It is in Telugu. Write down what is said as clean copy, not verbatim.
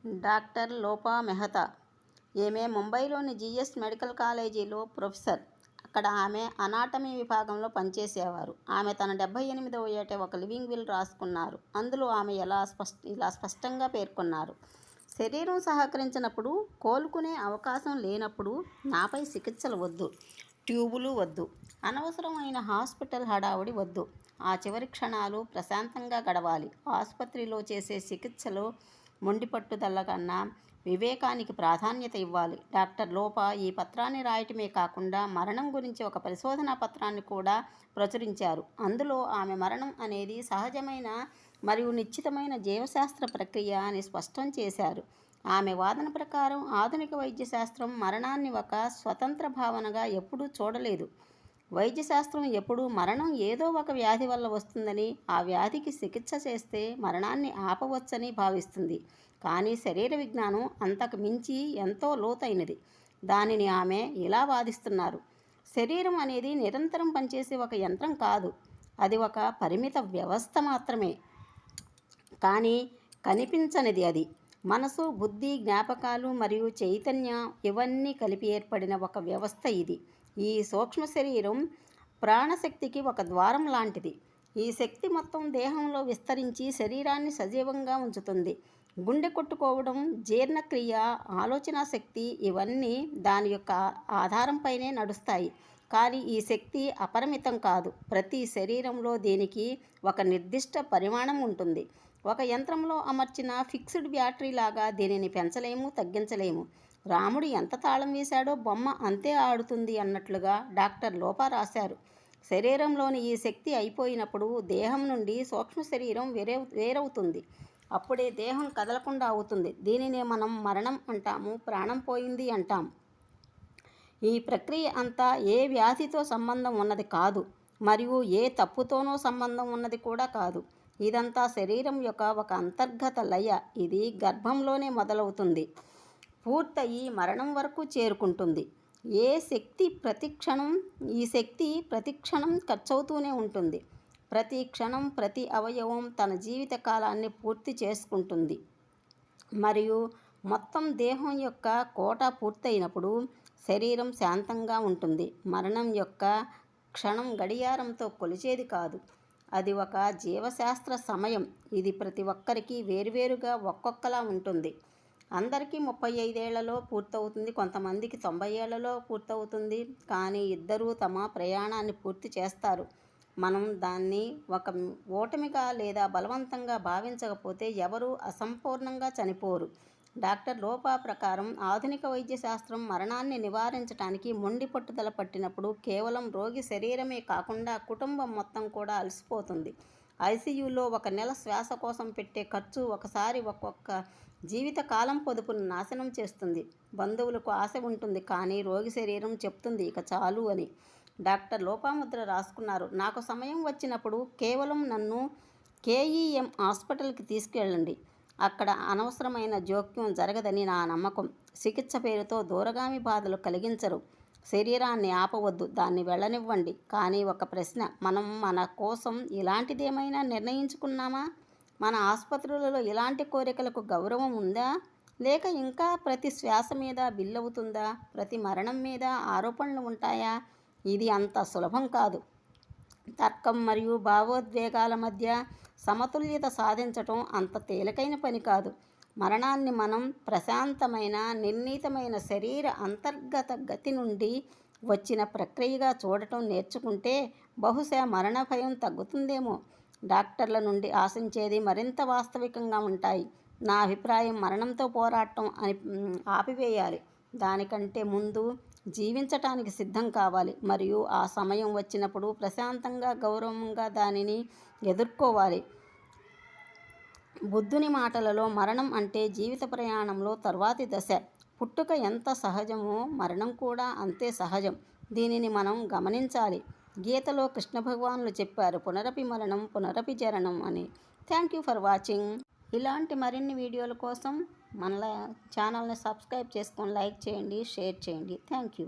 డాక్టర్ లోపా మెహతా. ఈమె ముంబైలోని జీఎస్ మెడికల్ కాలేజీలో ప్రొఫెసర్. అక్కడ ఆమె అనాటమీ విభాగంలో పనిచేసేవారు. ఆమె తన 78వ ఏట ఒక లివింగ్ విల్ రాసుకున్నారు. అందులో ఆమె ఇలా స్పష్టంగా పేర్కొన్నారు: శరీరం సహకరించినప్పుడు, కోలుకునే అవకాశం లేనప్పుడు నాపై చికిత్సలు వద్దు, ట్యూబులు వద్దు, అనవసరమైన హాస్పిటల్ హడావుడి వద్దు. ఆ చివరి క్షణాలు ప్రశాంతంగా గడవాలి. ఆసుపత్రిలో చేసే చికిత్సలో మొండి పట్టుదల కన్నా వివేకానికి ప్రాధాన్యత ఇవ్వాలి. డాక్టర్ లోపా ఈ పత్రాన్ని రాయటమే కాకుండా మరణం గురించి ఒక పరిశోధనా పత్రాన్ని కూడా ప్రచురించారు. అందులో ఆమె మరణం అనేది సహజమైన మరియు నిశ్చితమైన జీవశాస్త్ర ప్రక్రియ అని స్పష్టం చేశారు. ఆమె వాదన ప్రకారం ఆధునిక వైద్యశాస్త్రం మరణాన్ని ఒక స్వతంత్ర భావనగా ఎప్పుడూ చూడలేదు. వైద్యశాస్త్రం ఎప్పుడూ మరణం ఏదో ఒక వ్యాధి వల్ల వస్తుందని, ఆ వ్యాధికి చికిత్స చేస్తే మరణాన్ని ఆపవచ్చని భావిస్తుంది. కానీ శరీర విజ్ఞానం అంతకు మించి ఎంతో లోతైనది. దానిని ఆమె ఇలా వాదిస్తున్నారు: శరీరం అనేది నిరంతరం పనిచేసే ఒక యంత్రం కాదు, అది ఒక పరిమిత వ్యవస్థ మాత్రమే. కానీ కనిపించనిది అది. మనసు, బుద్ధి, జ్ఞాపకాలు మరియు చైతన్యం ఇవన్నీ కలిపి ఏర్పడిన ఒక వ్యవస్థ ఇది. ఈ సూక్ష్మ శరీరం ప్రాణశక్తికి ఒక ద్వారం లాంటిది. ఈ శక్తి మొత్తం దేహంలో విస్తరించి శరీరాన్ని సజీవంగా ఉంచుతుంది. గుండె కొట్టుకోవడం, జీర్ణక్రియ, ఆలోచన శక్తి ఇవన్నీ దాని యొక్క ఆధారంపైనే నడుస్తాయి. కానీ ఈ శక్తి అపరిమితం కాదు. ప్రతి శరీరంలో దీనికి ఒక నిర్దిష్ట పరిమాణం ఉంటుంది. ఒక యంత్రంలో అమర్చిన ఫిక్స్డ్ బ్యాటరీ లాగా దీనిని పెంచలేము, తగ్గించలేము. రాముడు ఎంత తాళం వేశాడో బొమ్మ అంతే ఆడుతుంది అన్నట్లుగా డాక్టర్ లోపా రాశారు. శరీరంలోని ఈ శక్తి అయిపోయినప్పుడు దేహం నుండి సూక్ష్మ శరీరం వేరవుతుంది. అప్పుడే దేహం కదలకుండా అవుతుంది. దీనినే మనం మరణం అంటాము, ప్రాణం పోయింది అంటాం. ఈ ప్రక్రియ అంతా ఏ వ్యాధితో సంబంధం ఉన్నది కాదు, మరియు ఏ తప్పుతోనో సంబంధం ఉన్నది కూడా కాదు. ఇదంతా శరీరం యొక్క ఒక అంతర్గత లయ. ఇది గర్భంలోనే మొదలవుతుంది, పూర్తయి మరణం వరకు చేరుకుంటుంది. ఈ శక్తి ప్రతిక్షణం ఖర్చవుతూనే ఉంటుంది. ప్రతి క్షణం, ప్రతి అవయవం తన జీవిత కాలాన్ని పూర్తి చేసుకుంటుంది. మరియు మొత్తం దేహం యొక్క కోట పూర్తయినప్పుడు శరీరం శాంతంగా ఉంటుంది. మరణం యొక్క క్షణం గడియారంతో కొలిచేది కాదు, అది ఒక జీవశాస్త్ర సమయం. ఇది ప్రతి ఒక్కరికి వేరువేరుగా ఒక్కొక్కలా ఉంటుంది. అందరికీ 35 ఏళ్లలో పూర్తవుతుంది, కొంతమందికి 90 ఏళ్లలో పూర్తవుతుంది. కానీ ఇద్దరూ తమ ప్రయాణాన్ని పూర్తి చేస్తారు. మనం దాన్ని ఒక ఓటమిగా లేదా బలవంతంగా భావించకపోతే ఎవరూ అసంపూర్ణంగా చనిపోరు. డాక్టర్ లోపా ప్రకారం ఆధునిక వైద్యశాస్త్రం మరణాన్ని నివారించడానికి మొండి పట్టుదల పట్టినప్పుడు కేవలం రోగి శరీరమే కాకుండా కుటుంబం మొత్తం కూడా అలసిపోతుంది. ఐసీయూలో 1 నెల శ్వాస కోసం పెట్టే ఖర్చు ఒకసారి ఒక్కొక్క జీవిత కాలం పొదుపును నాశనం చేస్తుంది. బంధువులకు ఆశ ఉంటుంది, కానీ రోగి శరీరం చెప్తుంది ఇక చాలు అని. డాక్టర్ లోపాముద్ర రాసుకున్నారు: నాకు సమయం వచ్చినప్పుడు కేవలం నన్ను కేఈఎం హాస్పిటల్కి తీసుకెళ్ళండి. అక్కడ అనవసరమైన జోక్యం జరగదని నా నమ్మకం. చికిత్స పేరుతో దూరగామి బాధలు కలిగించరు. శరీరాన్ని ఆపవద్దు, దాన్ని వెళ్ళనివ్వండి. కానీ ఒక ప్రశ్న: మనం మన కోసం ఇలాంటిదేమైనా నిర్ణయించుకున్నామా? మన ఆసుపత్రులలో ఇలాంటి కోరికలకు గౌరవం ఉందా? లేక ఇంకా ప్రతి శ్వాస మీద బిల్లవుతుందా? ప్రతి మరణం మీద ఆరోపణలు ఉంటాయా? ఇది అంత సులభం కాదు. తర్కం మరియు భావోద్వేగాల మధ్య సమతుల్యత సాధించటం అంత తేలికైన పని కాదు. మరణాన్ని మనం ప్రశాంతమైన, నిర్ణీతమైన శరీర అంతర్గత గతి నుండి వచ్చిన ప్రక్రియగా చూడటం నేర్చుకుంటే బహుశా మరణ భయం తగ్గుతుందేమో. డాక్టర్ల నుండి ఆశించేది మరింత వాస్తవికంగా ఉంటాయి. నా అభిప్రాయం మరణంతో పోరాటం ఆపివేయాలి. దానికంటే ముందు జీవించటానికి సిద్ధం కావాలి, మరియు ఆ సమయం వచ్చినప్పుడు ప్రశాంతంగా, గౌరవంగా దానిని ఎదుర్కోవాలి. బుద్ధుని మాటలలో మరణం అంటే జీవిత ప్రయాణంలో తర్వాతి దశ. పుట్టుక ఎంత సహజమో మరణం కూడా అంతే సహజం. దీనిని మనం గమనించాలి. గీతలో కృష్ణ భగవానులు చెప్పారు: పునరపి మరణం, పునరపి జననం అని. Thank you for watching. ఇలాంటి మరిన్ని వీడియోల కోసం మన ఛానల్ని సబ్స్క్రైబ్ చేసుకొని లైక్ చేయండి, షేర్ చేయండి. Thank you.